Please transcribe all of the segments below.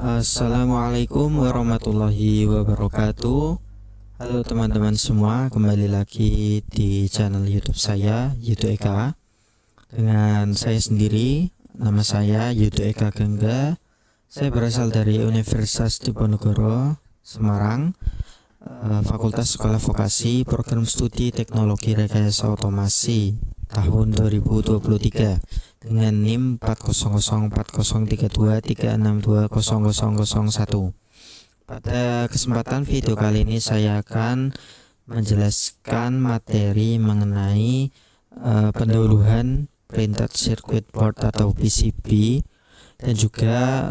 Assalamualaikum warahmatullahi wabarakatuh. Halo teman-teman semua, kembali lagi di channel YouTube saya, Yudo Eka. Dengan saya sendiri, nama saya Yudo Eka Gengga. Saya berasal dari Universitas Diponegoro, Semarang, Fakultas Sekolah Vokasi, Program Studi Teknologi Rekayasa Otomasi tahun 2023 dengan NIM 400403236200001. Pada kesempatan video kali ini saya akan menjelaskan materi mengenai pendahuluan printed circuit board atau PCB, dan juga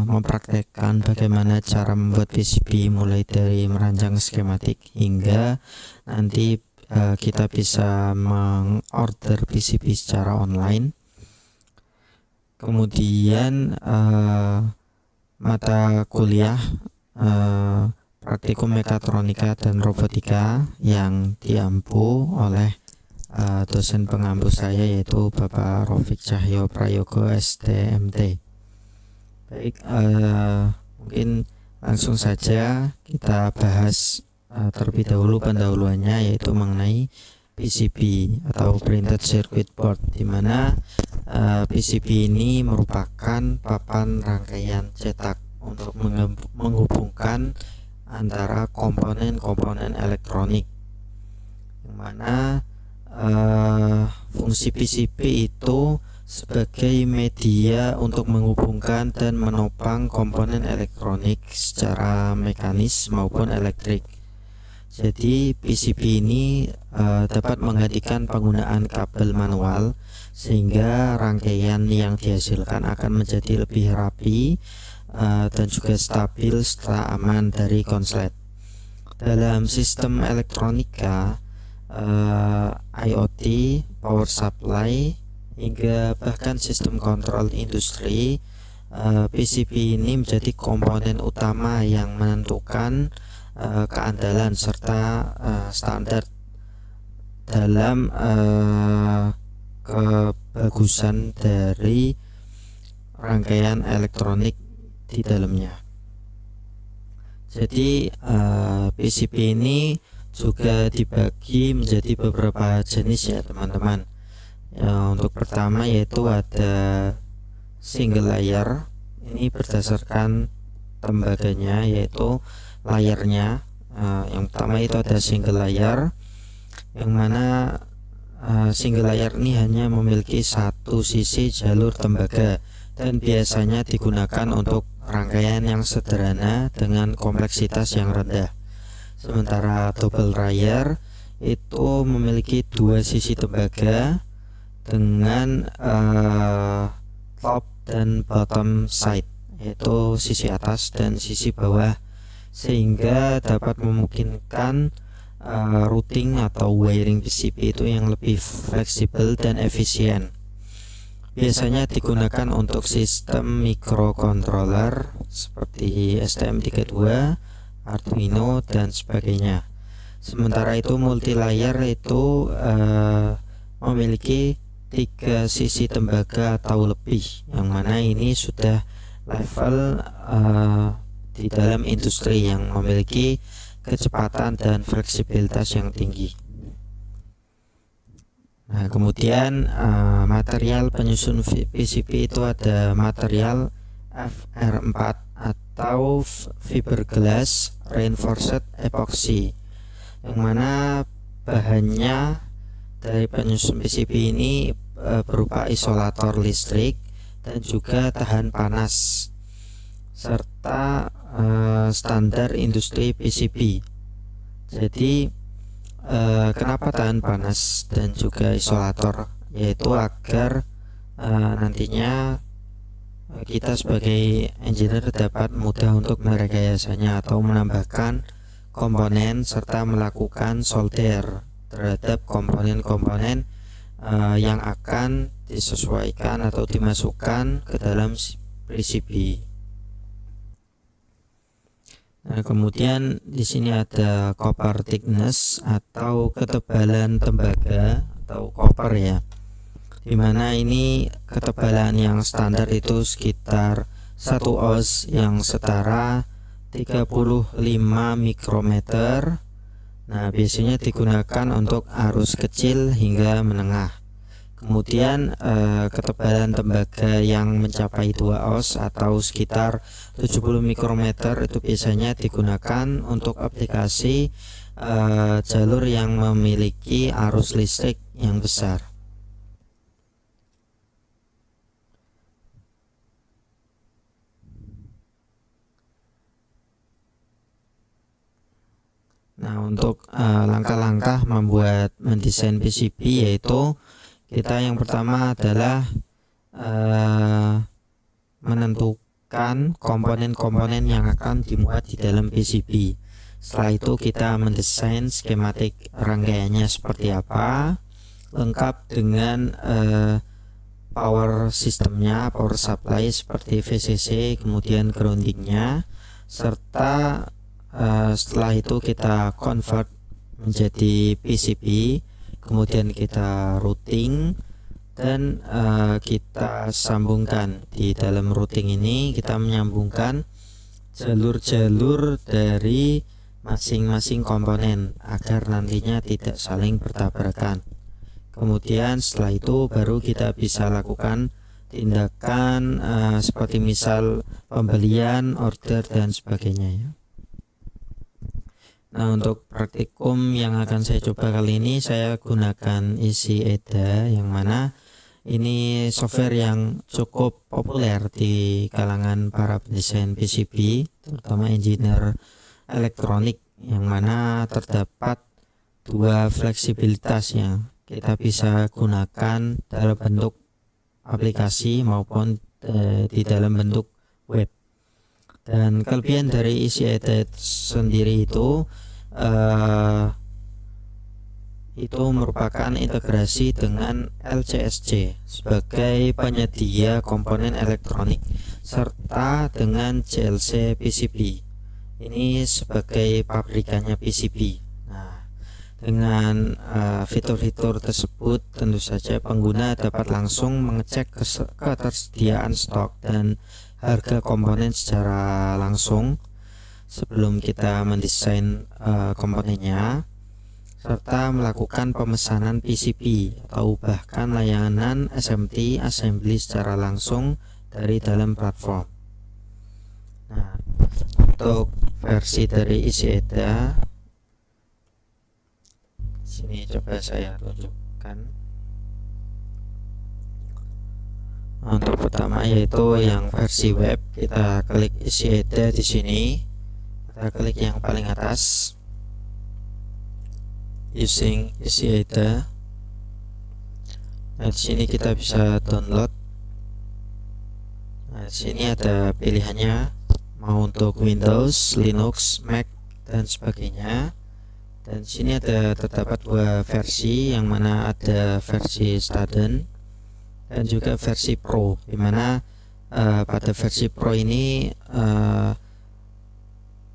mempraktekkan bagaimana cara membuat PCB mulai dari merancang skematik hingga nanti kita bisa mengorder PCB secara online. Kemudian mata kuliah praktikum mekatronika dan robotika yang diampu oleh dosen pengampu saya, yaitu Bapak Rofik Cahyo Prayogo STMT. Baik, mungkin langsung saja kita bahas terlebih dahulu pendahuluannya, yaitu mengenai PCB atau printed circuit board, di mana PCB ini merupakan papan rangkaian cetak untuk menghubungkan antara komponen-komponen elektronik, yang mana fungsi PCB itu sebagai media untuk menghubungkan dan menopang komponen elektronik secara mekanis maupun elektrik. Jadi PCB ini dapat menggantikan penggunaan kabel manual, sehingga rangkaian yang dihasilkan akan menjadi lebih rapi dan juga stabil serta aman dari konslet. Dalam sistem elektronika, IoT, power supply, hingga bahkan sistem kontrol industri, PCB ini menjadi komponen utama yang menentukan keandalan serta standar dalam kebagusan dari rangkaian elektronik di dalamnya. Jadi PCB ini juga dibagi menjadi beberapa jenis ya teman-teman. Untuk pertama yaitu ada single layer. Ini berdasarkan tembaganya, yaitu layarnya. Yang pertama itu ada single layer, yang mana single layer ini hanya memiliki satu sisi jalur tembaga dan biasanya digunakan untuk rangkaian yang sederhana dengan kompleksitas yang rendah. Sementara double layer itu memiliki dua sisi tembaga dengan top dan bottom side, yaitu sisi atas dan sisi bawah, sehingga dapat memungkinkan routing atau wiring PCB itu yang lebih fleksibel dan efisien. Biasanya digunakan untuk sistem microcontroller seperti STM32, Arduino dan sebagainya. Sementara itu multi layer itu memiliki tiga sisi tembaga atau lebih, yang mana ini sudah level di dalam industri yang memiliki kecepatan dan fleksibilitas yang tinggi. Nah, kemudian material penyusun PCB itu ada material FR4 atau fiberglass reinforced epoxy, yang mana bahannya dari penyusun PCB ini berupa isolator listrik dan juga tahan panas serta standar industri PCB. Jadi kenapa tahan panas dan juga isolator, yaitu agar nantinya kita sebagai engineer dapat mudah untuk merekayasanya atau menambahkan komponen serta melakukan solder terhadap komponen-komponen yang akan disesuaikan atau dimasukkan ke dalam PCB. Nah, kemudian di sini ada copper thickness atau ketebalan tembaga atau copper ya, dimana ini ketebalan yang standar itu sekitar satu oz yang setara 35 mikrometer. Nah, biasanya digunakan untuk arus kecil hingga menengah. Kemudian ketebalan tembaga yang mencapai 2 oz atau sekitar 70 mikrometer itu biasanya digunakan untuk aplikasi jalur yang memiliki arus listrik yang besar. Nah, untuk langkah-langkah mendesain PCB yaitu kita yang pertama adalah menentukan komponen-komponen yang akan dimuat di dalam PCB. Setelah itu kita mendesain skematik rangkaiannya seperti apa, lengkap dengan power sistemnya, power supply seperti VCC, kemudian groundingnya, serta setelah itu kita convert menjadi PCB, kemudian kita routing dan kita sambungkan. Di dalam routing ini kita menyambungkan jalur-jalur dari masing-masing komponen agar nantinya tidak saling bertabrakan. Kemudian setelah itu baru kita bisa lakukan tindakan seperti misal pembelian, order dan sebagainya ya. Nah, untuk praktikum yang akan saya coba kali ini saya gunakan EasyEDA, yang mana ini software yang cukup populer di kalangan para pendesain PCB, terutama engineer elektronik, yang mana terdapat dua fleksibilitasnya. Kita bisa gunakan dalam bentuk aplikasi maupun di dalam bentuk web. Dan kelebihan dari EasyEDA sendiri itu merupakan integrasi dengan LCSC sebagai penyedia komponen elektronik serta dengan JLC PCB ini sebagai pabrikannya PCB. Nah, dengan fitur-fitur tersebut tentu saja pengguna dapat langsung mengecek ketersediaan stok dan harga komponen secara langsung sebelum kita mendesain komponennya, serta melakukan pemesanan PCB atau bahkan layanan SMT assembly secara langsung dari dalam platform. Nah, untuk versi dari EasyEDA sini coba saya tunjukkan. Untuk pertama yaitu yang versi web, kita klik EasyEDA di sini. Kita klik yang paling atas, using EasyEDA. Nah, di sini kita bisa download. Nah, di sini ada pilihannya mau untuk Windows, Linux, Mac dan sebagainya. Dan di sini terdapat dua versi, yang mana ada versi student dan juga versi Pro, dimana pada versi Pro ini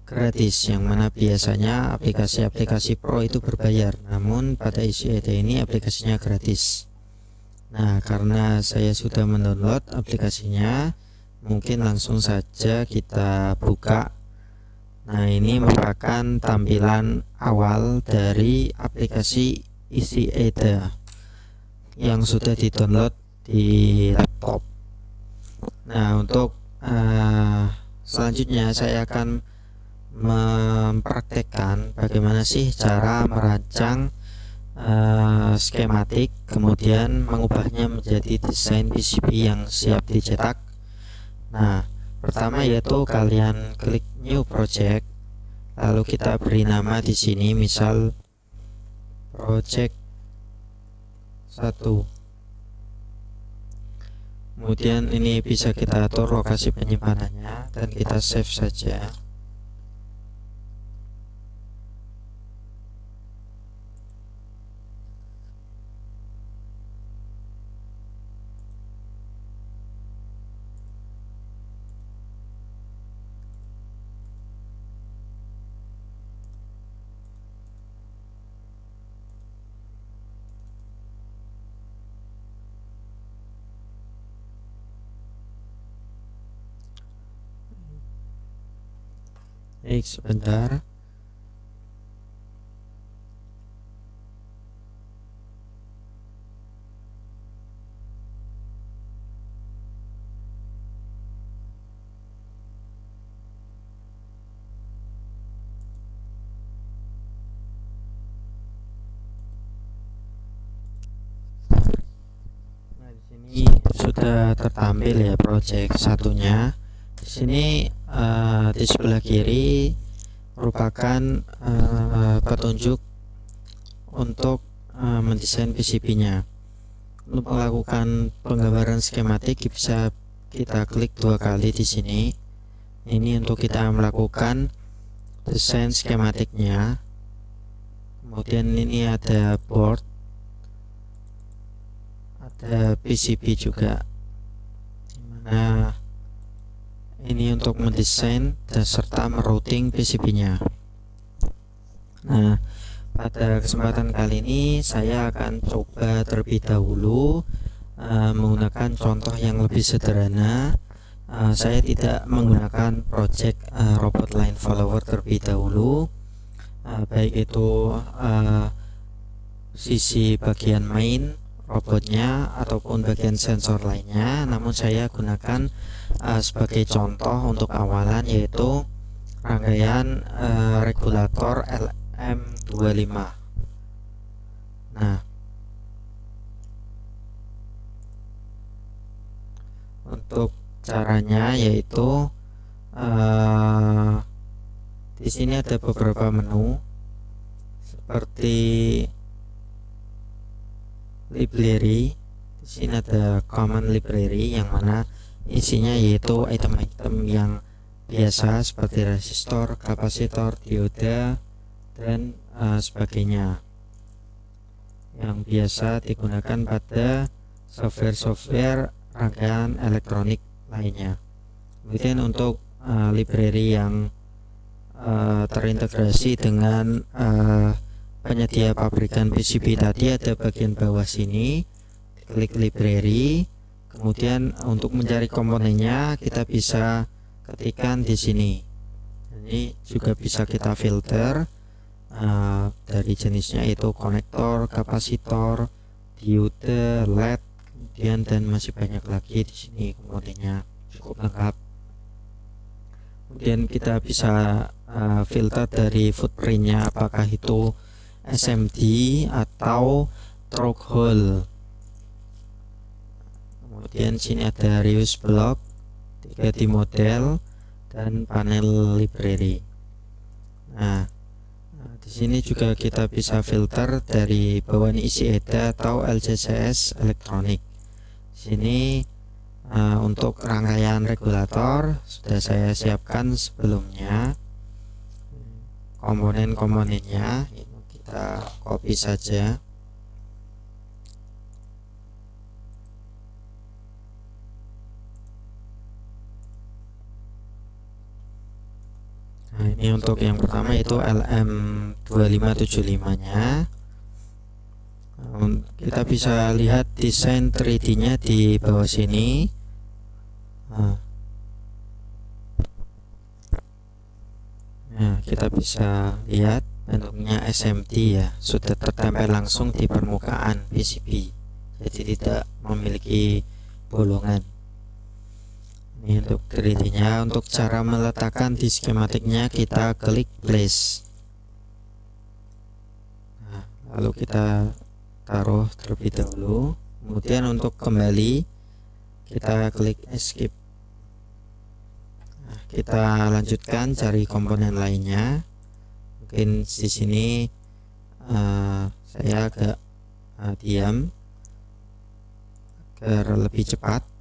gratis, yang mana biasanya aplikasi-aplikasi Pro itu berbayar, namun pada EasyEDA ini aplikasinya gratis. Nah, karena saya sudah mendownload aplikasinya, mungkin langsung saja kita buka. Nah, ini merupakan tampilan awal dari aplikasi EasyEDA yang sudah di-download di laptop. Nah, untuk selanjutnya saya akan mempraktekkan bagaimana sih cara merancang skematik, kemudian mengubahnya menjadi desain PCB yang siap dicetak. Nah, pertama yaitu kalian klik new project, lalu kita beri nama di sini misal project 1. Kemudian ini bisa kita atur lokasi penyimpanannya dan kita save saja. Sebentar. Nah, di sini sudah tertampil ya project satunya. Di sini di sebelah kiri merupakan petunjuk untuk mendesain PCB-nya. Untuk melakukan penggambaran skematik bisa kita klik 2 kali di sini. Ini untuk kita melakukan desain skematiknya. Kemudian ini ada board, ada PCB juga. Dimana ini untuk mendesain dan serta merouting PCB-nya. Nah, pada kesempatan kali ini saya akan coba terlebih dahulu menggunakan contoh yang lebih sederhana. Saya tidak menggunakan project robot line follower terlebih dahulu, baik itu sisi bagian main robotnya ataupun bagian sensor lainnya. Namun saya gunakan sebagai contoh untuk awalan, yaitu rangkaian regulator LM25. Nah, untuk caranya yaitu di sini ada beberapa menu seperti library. Di sini ada common library yang mana isinya yaitu item-item yang biasa seperti resistor, kapasitor, dioda dan sebagainya yang biasa digunakan pada software-software rangkaian elektronik lainnya. Kemudian untuk library yang terintegrasi dengan penyedia pabrikan PCB tadi ada bagian bawah sini, klik library. Kemudian untuk mencari komponennya kita bisa ketikkan di sini. Ini juga bisa kita filter dari jenisnya, yaitu konektor, kapasitor, diode, LED, kemudian dan masih banyak lagi di sini komponennya, cukup lengkap. Kemudian kita bisa filter dari footprintnya, apakah itu SMD atau through hole. Kemudian sini ada reuse block, 3D model dan panel library. Nah, di sini juga kita bisa filter dari bawaan isi EDA atau LCCS elektronik. Sini untuk rangkaian regulator sudah saya siapkan sebelumnya. Komponen-komponennya ini kita copy saja. Nah, ini untuk yang pertama itu LM2575 nya. Kita bisa lihat desain 3D nya di bawah sini. Nah, kita bisa lihat bentuknya SMD ya, sudah tertempel langsung di permukaan PCB, jadi tidak memiliki bolongan. Ini untuk 3D nya. Untuk cara meletakkan di skematiknya kita klik place. Nah, lalu kita taruh terlebih dahulu. Kemudian untuk kembali kita klik escape. Nah, kita lanjutkan cari komponen lainnya. Mungkin di sini saya agak diam agar lebih cepat.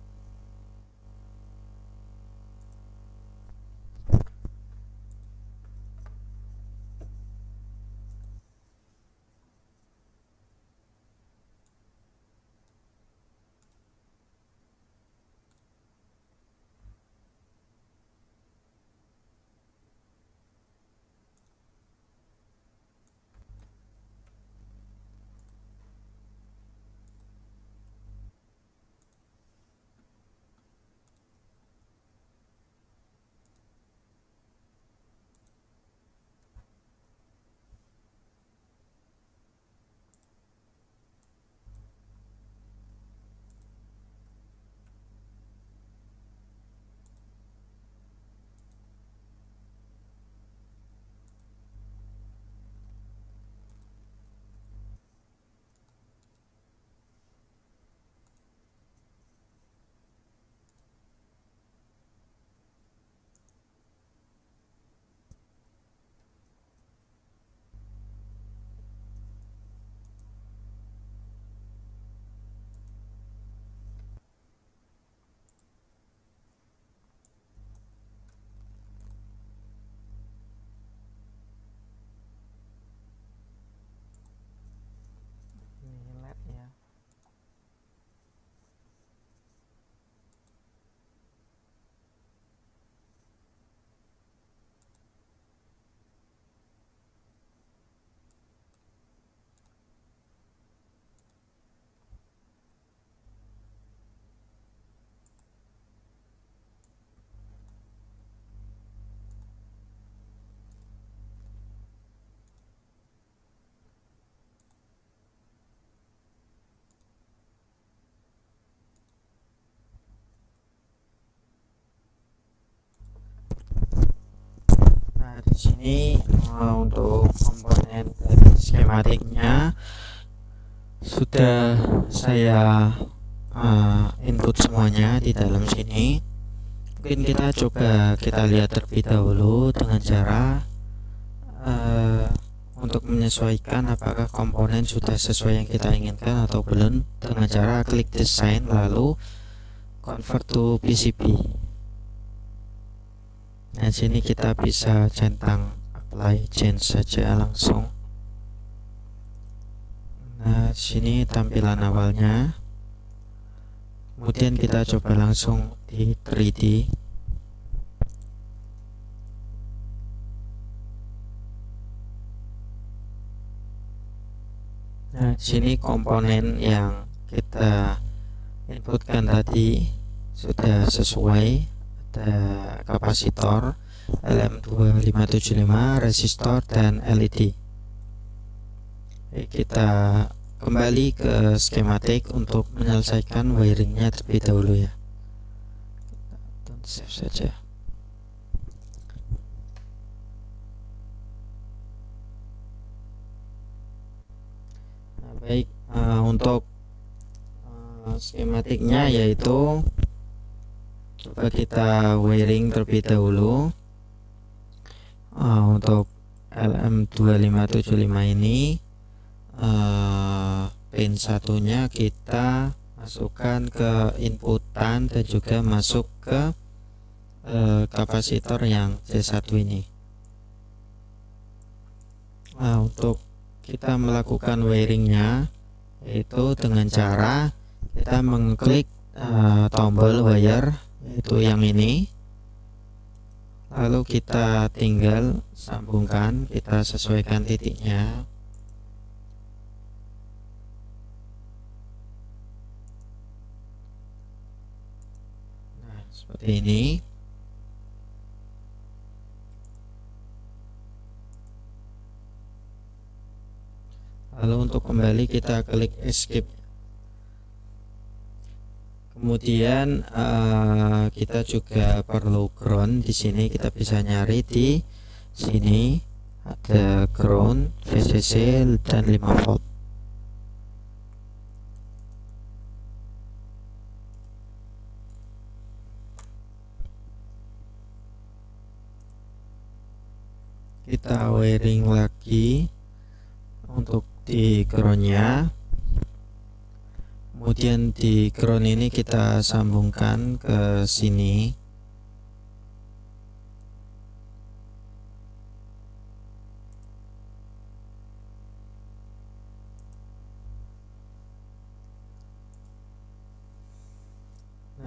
Nah, di sini untuk komponen dari skematiknya sudah saya input semuanya di dalam sini. Mungkin kita lihat terlebih dahulu dengan cara untuk menyesuaikan apakah komponen sudah sesuai yang kita inginkan atau belum, dengan cara klik desain lalu convert to PCB. Nah, sini kita bisa centang apply change saja langsung. Nah, sini tampilan awalnya. Kemudian kita coba langsung di 3D. Nah, sini komponen yang kita inputkan tadi sudah sesuai. Ada kapasitor, LM2575, resistor, dan LED. Kita kembali ke skematik untuk menyelesaikan wiringnya terlebih dahulu ya. Kita save saja. Nah, baik, untuk skematiknya yaitu coba kita wiring terlebih dahulu. Untuk LM2575 ini pin satunya kita masukkan ke inputan dan juga masuk ke kapasitor yang C1 ini. Nah, untuk kita melakukan wiringnya yaitu dengan cara kita mengklik tombol wire, yaitu yang ini, lalu kita tinggal sambungkan, kita sesuaikan titiknya. Nah, seperti ini. Lalu untuk kembali kita klik escape. Kemudian kita juga perlu ground. Di sini kita bisa nyari di sini ada ground VCC dan 5 volt. Kita wiring lagi untuk di groundnya. Kemudian di ground ini kita sambungkan ke sini.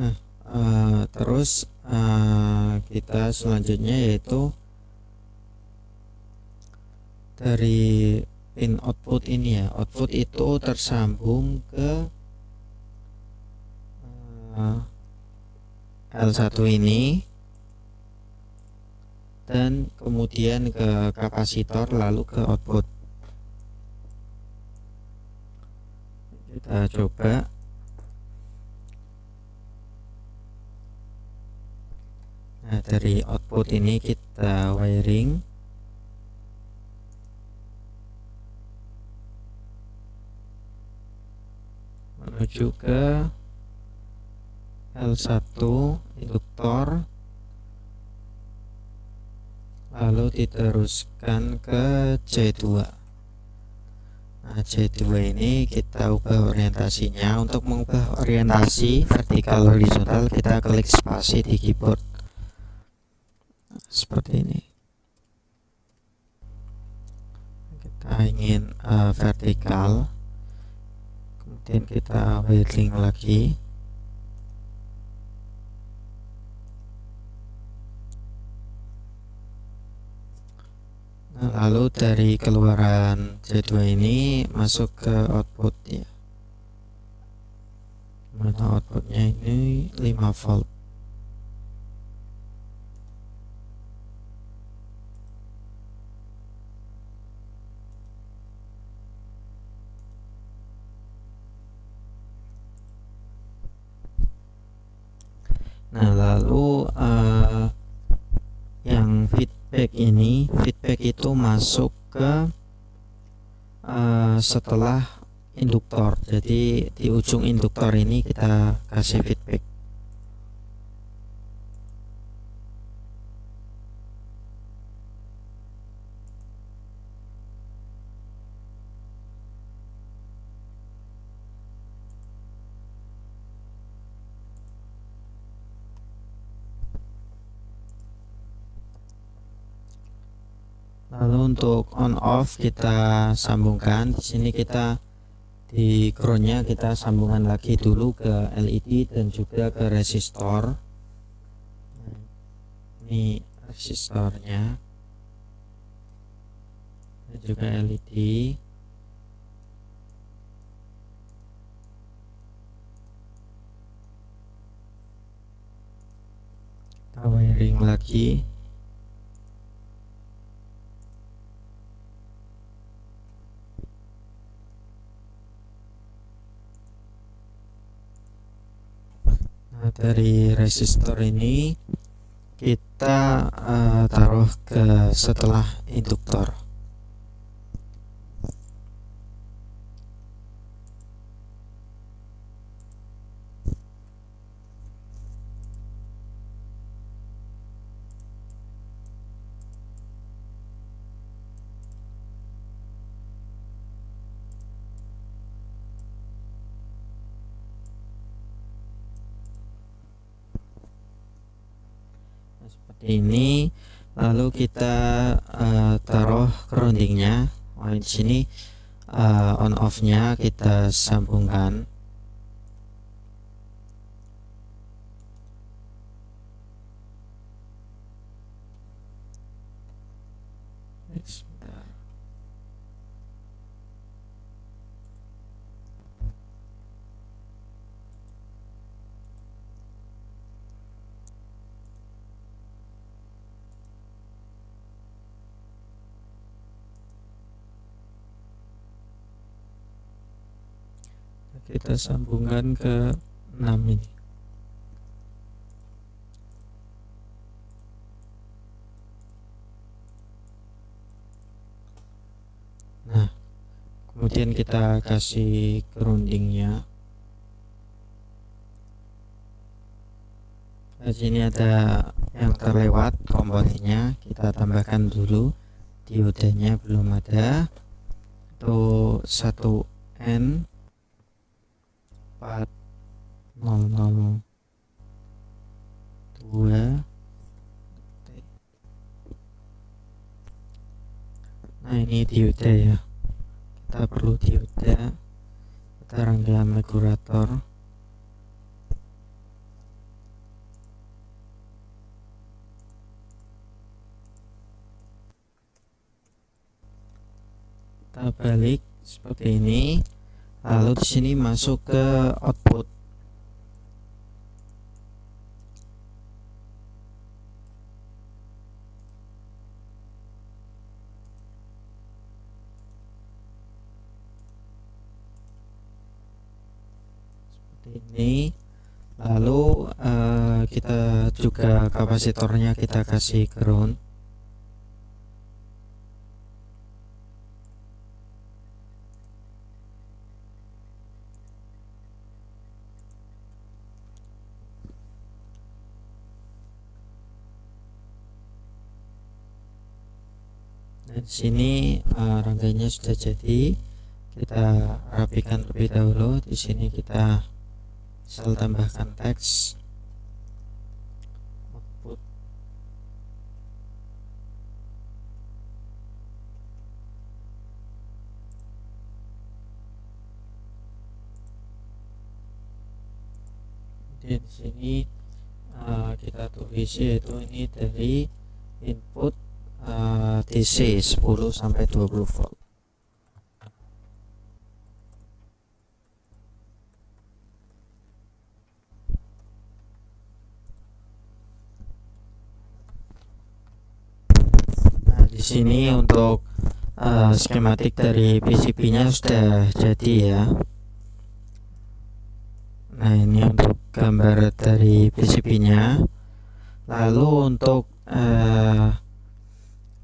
Nah, terus kita selanjutnya yaitu dari pin output ini ya. Output itu tersambung ke L1 ini dan kemudian ke kapasitor lalu ke output. Kita coba. Nah, dari output ini kita wiring menuju ke L1 induktor, lalu diteruskan ke C2. Nah, C2 ini kita ubah orientasinya. Untuk mengubah orientasi vertikal horizontal kita klik spasi di keyboard seperti ini. Kita ingin vertikal, kemudian kita wiring lagi. Nah, lalu dari keluaran C2 ini masuk ke output ya. Mana outputnya ini 5 volt. Nah, lalu yang feedback ini, feedback itu masuk ke setelah induktor. Jadi di ujung induktor ini kita kasih feedback. Lalu untuk on off kita sambungkan. Di sini kita di groundnya kita sambungkan lagi dulu ke LED dan juga ke resistor. Ini resistornya dan juga LED. Kita wiring lagi. Dari resistor ini kita taruh ke setelah induktor. Seperti ini. Lalu kita taruh groundingnya. Di sini on off-nya kita sambungkan. Kita sambungkan ke 6 ini. Nah, kemudian kita kasih groundingnya. Di sini ada yang terlewat komponennya, kita tambahkan dulu. Diodenya belum ada. Itu 1N 4002. Nah, ini dioda ya. Kita perlu dioda. Kita rangkaian regulator. Kita balik seperti ini. Lalu di sini masuk ke output. Seperti ini. Lalu kita juga kapasitornya kita kasih ground. Di sini rangkaiannya sudah jadi. Kita rapikan terlebih dahulu. Di sini kita asal tambahkan teks output. Di sini kita tulis yaitu ini dari input DC 10 sampai 20 volt. Nah, di sini untuk skematik dari PCB-nya sudah jadi ya. Nah, ini untuk gambar dari PCB-nya. Lalu untuk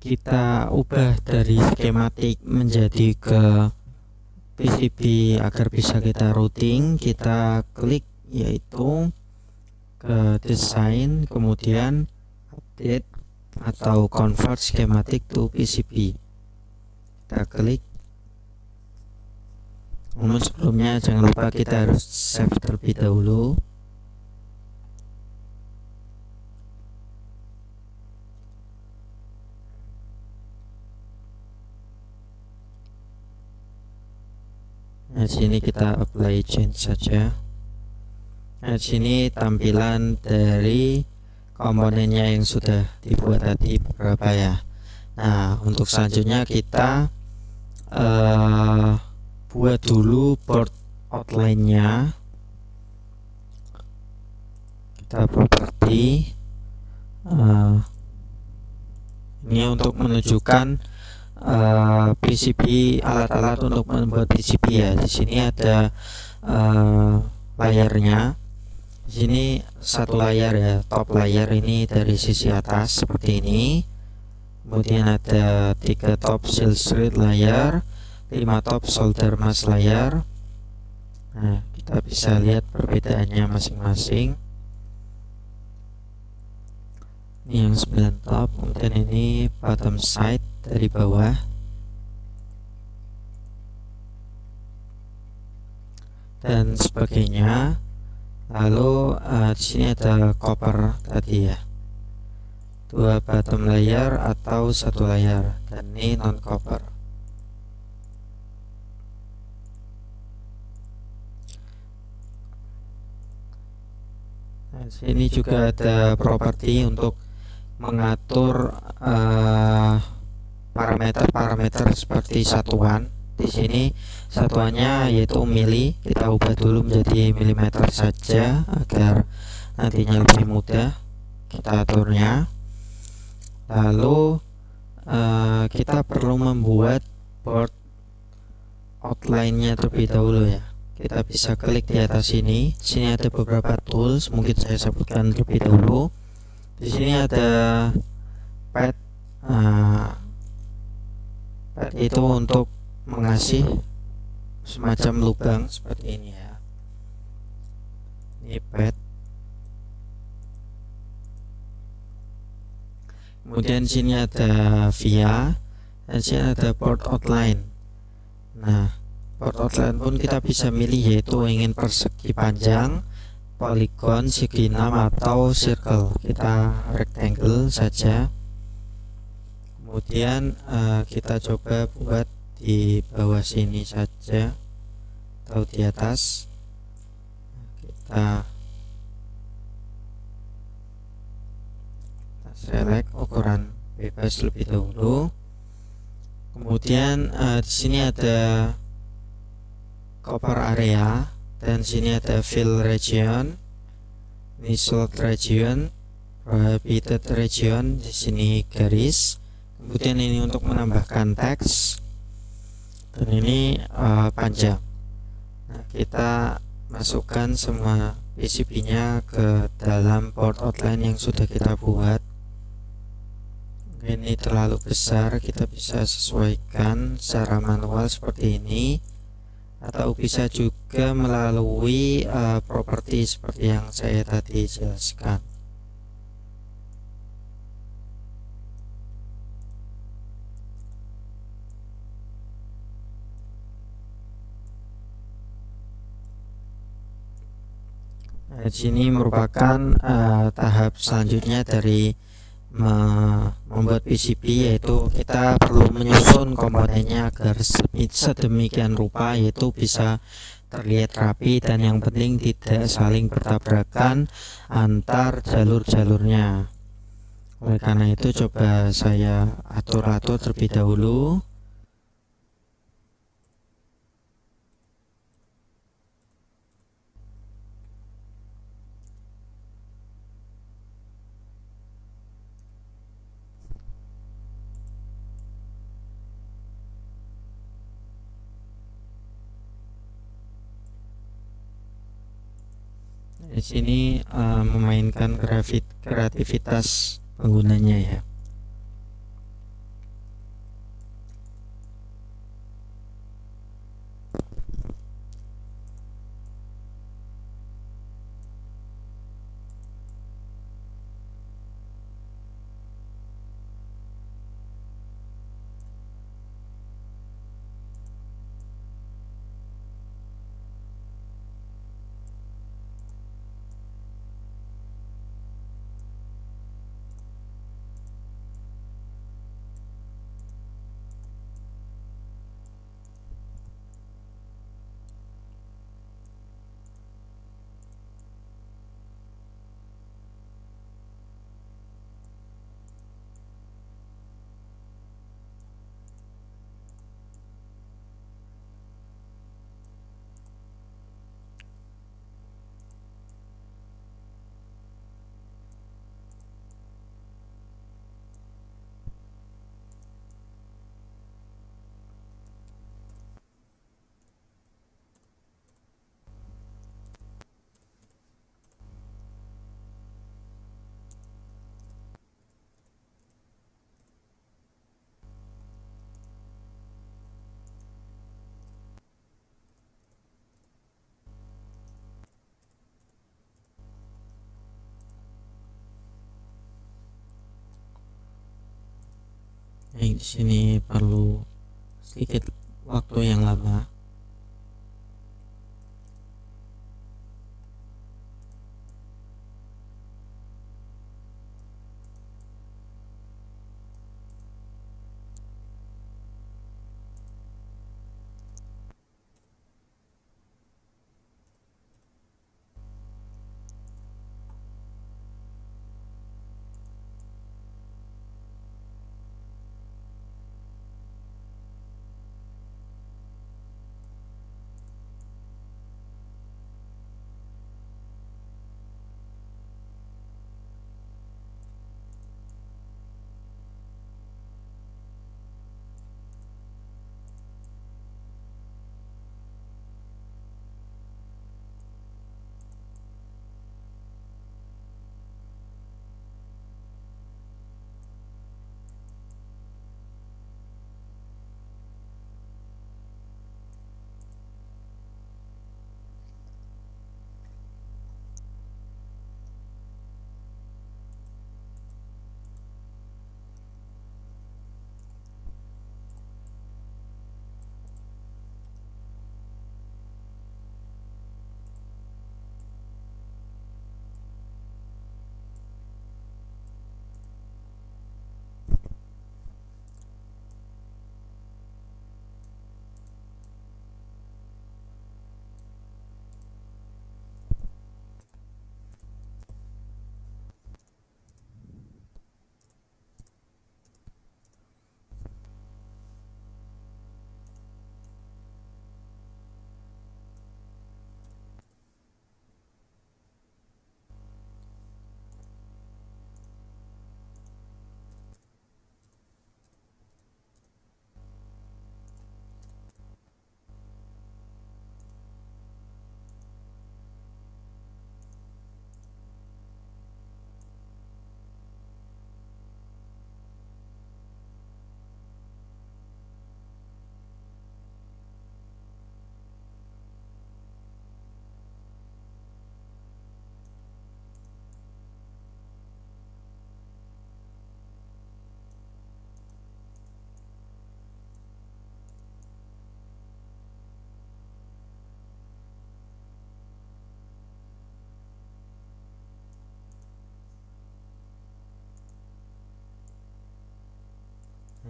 kita ubah dari skematik menjadi ke PCB agar bisa kita routing, kita klik yaitu ke desain, kemudian update atau convert schematic to PCB. Kita klik. Namun sebelumnya jangan lupa kita harus save terlebih dahulu. Nah, sini kita apply change saja. Nah, sini tampilan dari komponennya yang sudah dibuat tadi beberapa ya. Nah, untuk selanjutnya kita buat dulu board outline-nya. Kita properti ini untuk menunjukkan PCB, alat-alat untuk membuat PCB ya. Di sini ada layarnya. Di sini satu layar ya, top layar ini dari sisi atas seperti ini. Kemudian ada 3 top silhouette layar, 5 top solder mask layar. Nah, kita bisa lihat perbedaannya masing-masing. Ini yang 9 top, kemudian ini bottom side dari bawah. Dan sebagainya. Lalu di sini ada copper tadi ya. 2 bottom layer atau 1 layar, dan ini non copper. Nah, sini juga ada properti untuk mengatur parameter-parameter seperti satuan. Di sini satuannya yaitu mili, kita ubah dulu menjadi milimeter saja agar nantinya lebih mudah kita aturnya. Lalu kita perlu membuat board outline-nya terlebih dahulu ya. Kita bisa klik di atas sini. Di sini ada beberapa tools, mungkin saya sebutkan terlebih dahulu. Di sini ada pad. Pad itu untuk mengasih semacam lubang seperti ini ya. Ini pad. Kemudian sini ada via, dan sini ada board outline. Nah, board outline pun kita bisa milih yaitu ingin persegi panjang, polygon, segi 6 atau circle. Kita rectangle saja. Kemudian kita coba buat di bawah sini saja atau di atas. Kita select ukuran bebas lebih dahulu. Kemudian di sini ada copper area, dan sini ada fill region, ini slot region, prohibited region, di sini garis. Kemudian ini untuk menambahkan teks, dan ini panjang. Nah, kita masukkan semua PCB-nya ke dalam board outline yang sudah kita buat. Ini terlalu besar, kita bisa sesuaikan secara manual seperti ini, atau bisa juga melalui properti seperti yang saya tadi jelaskan. Nah, di sini merupakan tahap selanjutnya dari membuat PCB, yaitu kita perlu menyusun komponennya agar sedemikian rupa yaitu bisa terlihat rapi, dan yang penting tidak saling bertabrakan antar jalur-jalurnya. Oleh karena itu coba saya atur-atur terlebih dahulu. Di sini memainkan kreativitas penggunanya ya. Baik, di sini perlu sedikit waktu yang lama.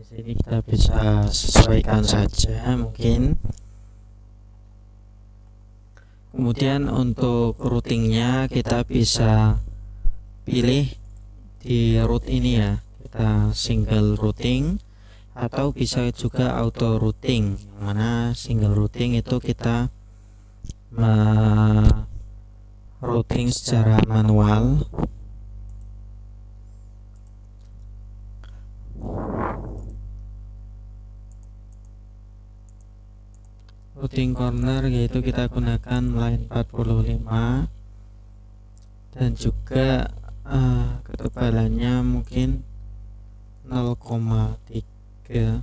Di sini kita bisa sesuaikan saja mungkin. Kemudian untuk routingnya kita bisa pilih di root ini ya, kita single routing atau bisa juga auto routing. Yang mana single routing itu kita routing secara manual. Routing corner yaitu kita gunakan line 45 dan juga ketebalannya mungkin 0,3.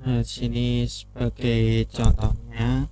Nah, sini sebagai contohnya.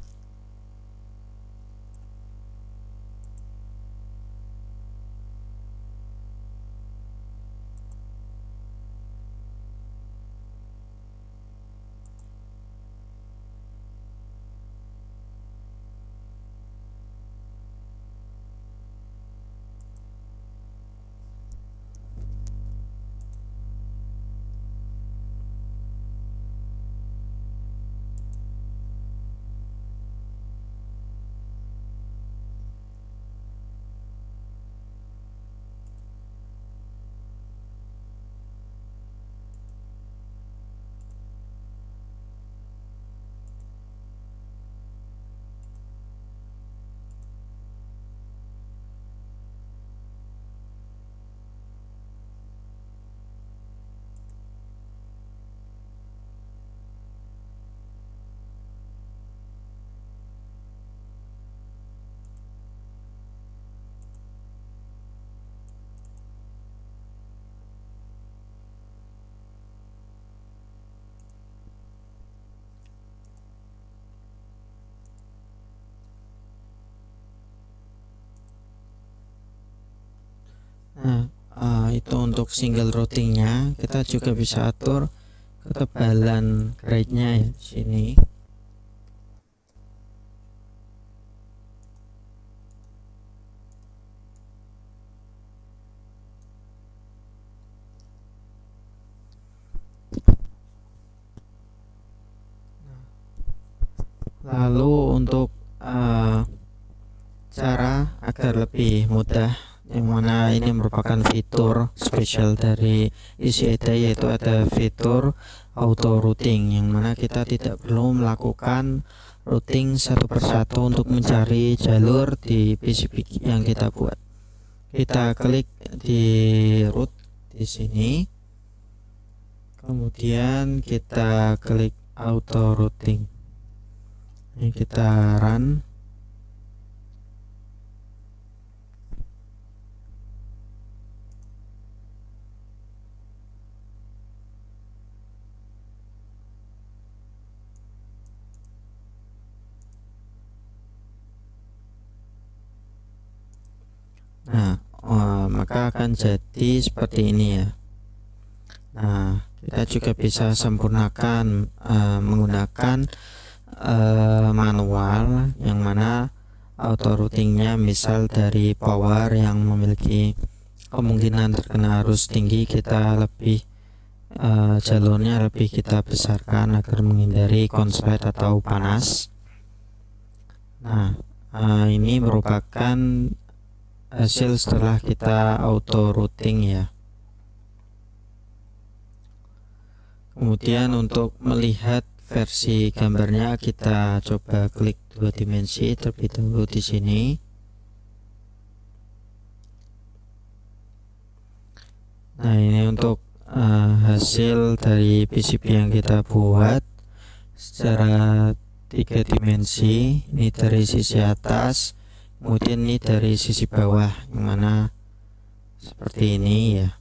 itu untuk single routingnya. Kita juga bisa atur ketebalan grade-nya ya di sini. Lalu untuk cara agar lebih mudah, yang mana ini merupakan fitur spesial dari EasyID, yaitu ada fitur auto routing, yang mana kita tidak perlu melakukan routing satu persatu untuk mencari jalur di PCB yang kita buat. Kita klik di root di sini, kemudian kita klik auto routing. Ini kita run. Nah, maka akan jadi seperti ini ya. Nah, kita juga bisa sempurnakan menggunakan manual, yang mana auto routingnya misal dari power yang memiliki kemungkinan terkena arus tinggi, kita lebih jalurnya lebih kita besarkan agar menghindari konslet atau panas. Nah, ini merupakan hasil setelah kita auto routing ya. Kemudian untuk melihat versi gambarnya, kita coba klik 2 dimensi terlebih dahulu di sini. Nah, ini untuk hasil dari PCB yang kita buat secara 3 dimensi. Ini dari sisi atas, kemudian ini dari sisi bawah, yang mana seperti ini ya.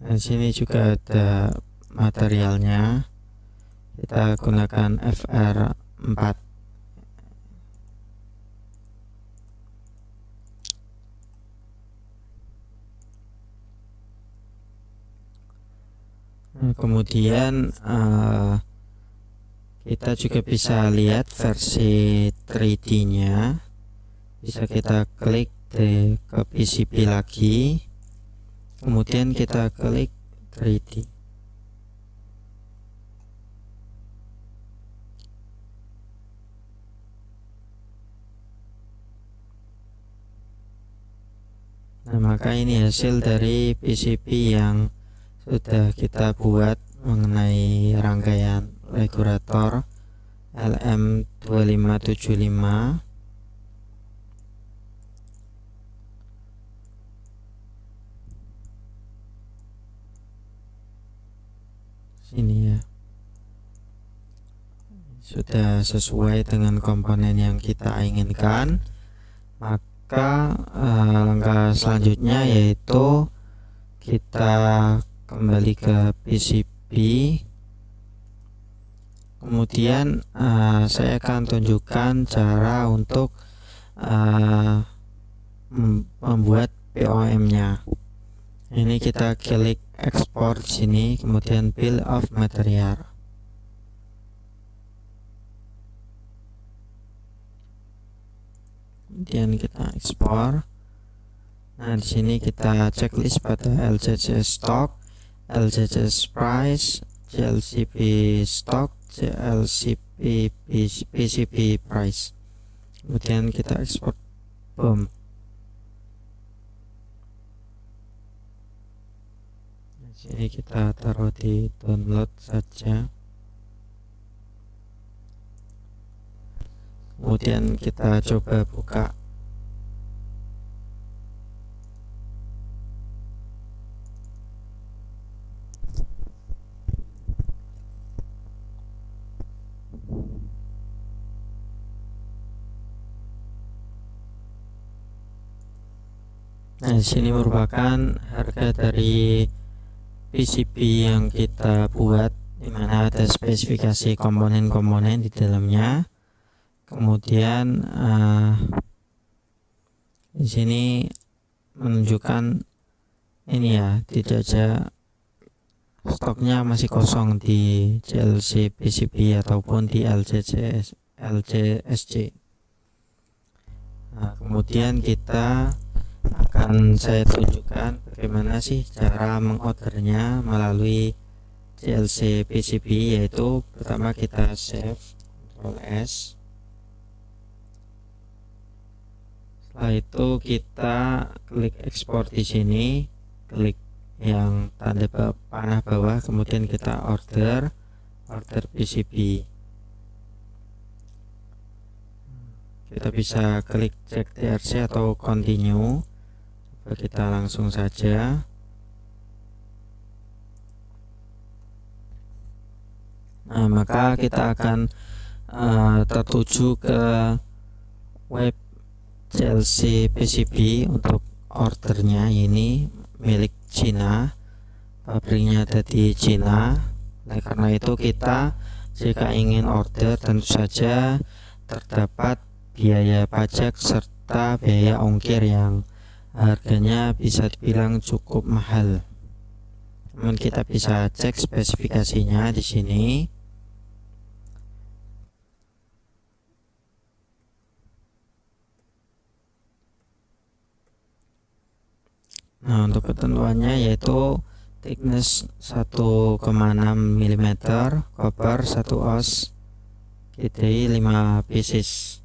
Di sini juga ada materialnya. Kita gunakan FR4. Kemudian kita juga bisa lihat versi 3D-nya. Bisa kita klik ke PCB lagi, kemudian kita klik 3D. Nah, maka ini hasil dari PCB yang sudah kita buat mengenai rangkaian regulator LM2575. Sini ya, sudah sesuai dengan komponen yang kita inginkan. Maka langkah selanjutnya yaitu kita kembali ke PCB. Kemudian saya akan tunjukkan cara untuk membuat POM-nya. Ini kita klik ekspor sini, kemudian bill of material. Kemudian kita ekspor. Nah, di sini kita checklist pada LCC stock, LCC price, JLCP stock, JLCP PCB price. Kemudian kita ekspor BOM. Di sini kita taruh di download saja. Kemudian kita coba buka. Nah, di sini merupakan harga dari PCB yang kita buat, dimana ada spesifikasi komponen-komponen di dalamnya. Kemudian di sini menunjukkan ini ya, tidak ada stoknya, masih kosong di JLC PCB ataupun di LCSC. Nah, kemudian saya tunjukkan bagaimana sih cara mengordernya melalui JLC PCB, yaitu pertama kita save, Ctrl S. Setelah itu kita klik ekspor di sini, klik yang tanda panah bawah, kemudian kita order PCB. Kita bisa klik check TRC atau continue. Coba kita langsung saja. Nah, maka kita akan tertuju ke web JLC PCB untuk ordernya. Ini milik Cina, pabriknya ada di Cina. Nah, karena itu kita jika ingin order tentu saja terdapat biaya pajak serta biaya ongkir yang harganya bisa dibilang cukup mahal. Namun kita bisa cek spesifikasinya di sini. Nah, untuk ketentuannya yaitu thickness 1,6 mm, copper 1 oz, GDI 5 pieces.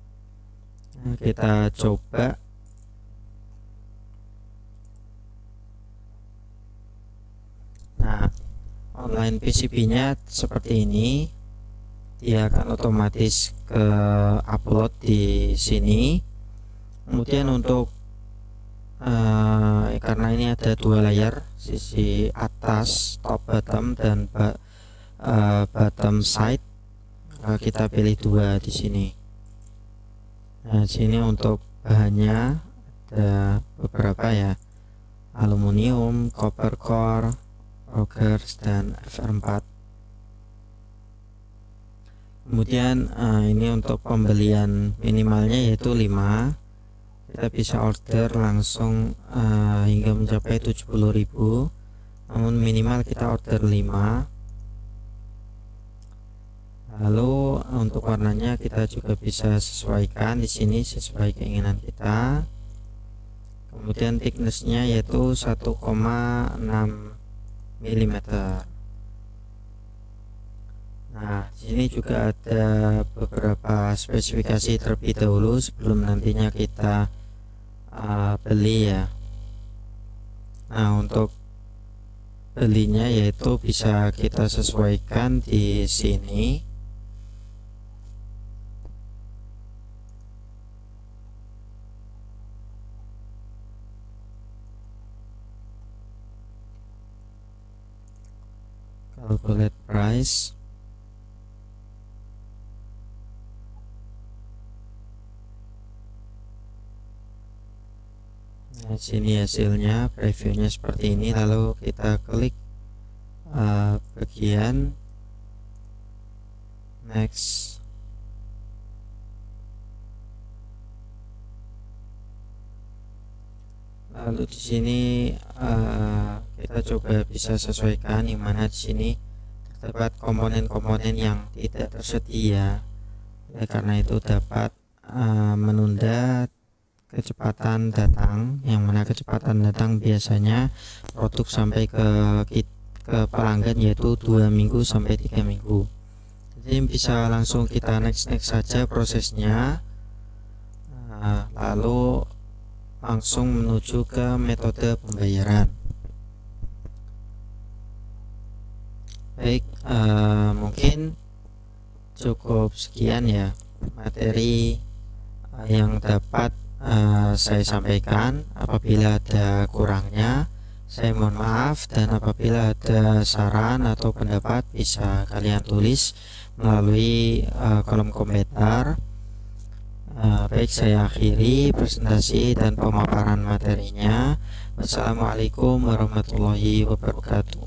Nah, kita coba. Nah, online PCB-nya seperti ini. Dia akan otomatis ke upload di sini. Kemudian untuk karena ini ada dua layar, sisi atas top bottom dan bottom side, kita pilih dua di sini. Nah, di sini untuk bahannya ada beberapa ya, aluminium, copper core, Rogers dan FR4. Kemudian ini untuk pembelian minimalnya yaitu 5. Kita bisa order langsung hingga mencapai 70.000, namun minimal kita order 5. Lalu untuk warnanya kita juga bisa sesuaikan di sini sesuai keinginan kita. Kemudian thicknessnya yaitu 1,6 mm. Nah, di sini juga ada beberapa spesifikasi terlebih dahulu sebelum nantinya kita beli ya. Nah, untuk belinya yaitu bisa kita sesuaikan di sini. Calculate price. Nah, sini hasilnya, previewnya seperti ini. Lalu kita klik bagian next. Lalu di sini kita coba bisa sesuaikan, yang mana di sini terdapat komponen-komponen yang tidak tersedia. Karena itu dapat menunda kecepatan datang, yang mana kecepatan datang biasanya produk sampai ke pelanggan yaitu 2 minggu sampai 3 minggu. Jadi bisa langsung kita next saja prosesnya. Lalu langsung menuju ke metode pembayaran. Baik, mungkin cukup sekian ya materi yang dapat saya sampaikan. Apabila ada kurangnya saya mohon maaf, dan apabila ada saran atau pendapat bisa kalian tulis melalui kolom komentar. Baik, saya akhiri presentasi dan pemaparan materinya. Wassalamualaikum warahmatullahi wabarakatuh.